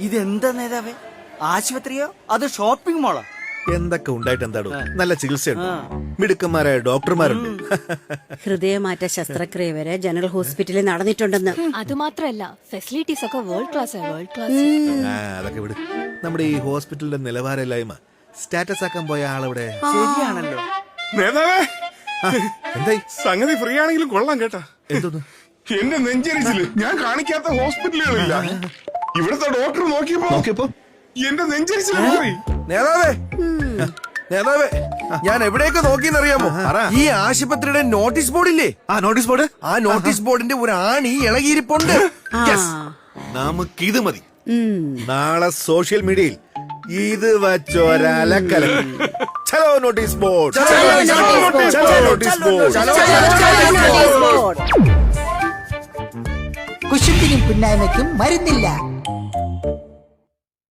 ഇതെന്താ നേതാവേ? ആശുപത്രിയോ അത് ഷോപ്പിംഗ് മോളോ? എന്തൊക്കെ ഉണ്ടായിട്ട് എന്താടോ, നല്ല ചികിത്സയുണ്ട്, മിടുക്കന്മാരായ ഡോക്ടർമാരുണ്ട്. ഹൃദയമാറ്റ ശസ്ത്രക്രിയ വരെ ജനറൽ ഹോസ്പിറ്റലിൽ നടന്നിട്ടുണ്ടെന്ന്. അതുമാത്രല്ല, ഫെസിലിറ്റീസ് ഒക്കെ വേൾഡ് ക്ലാസ്. അതൊക്കെ വിട്. നമ്മുടെ ഈ ഹോസ്പിറ്റലിന്റെ നിലവാരമില്ലായ്മ സ്റ്റാറ്റസ് ആക്കാൻ പോയ ആളവിടെ. ശരിയാണല്ലോ. നേതാവേ, എന്തായി? സംഗതി ഫ്രീ ആണെങ്കിലും കൊള്ളാം കേട്ടാ. എന്തോന്ന്? എന്റെ നെഞ്ചരിച്ചില് ഞാൻ കാണിക്കാത്ത ഹോസ്പിറ്റലുകളില്ല. ഇവിടുത്തെ ഡോക്ടർ നോക്കിയപ്പോ എന്റെ നെഞ്ചരിച്ചില് മാറി. നേതാവേ, നേതാവേ, ഞാൻ എവിടെയൊക്കെ നോക്കിയെന്നറിയാമോ? ഈ ആശുപത്രിയുടെ നോട്ടീസ് ബോർഡില്ലേ? Notice board. ആ നോട്ടീസ് ബോർഡിന്റെ ഒരു ആണി ഇളകിയിരിപ്പുണ്ട്. Yes. നമുക്കിത് മതി. നാളെ സോഷ്യൽ മീഡിയയിൽ ഇത് വച്ചൊരലക്കല. ചലോ നോട്ടീസ് ബോർഡ്, ചലോ നോട്ടീസ് ബോർഡ്. കുശുമ്പിനും പുന്നായ്മയ്ക്കും മരുന്നില്ല.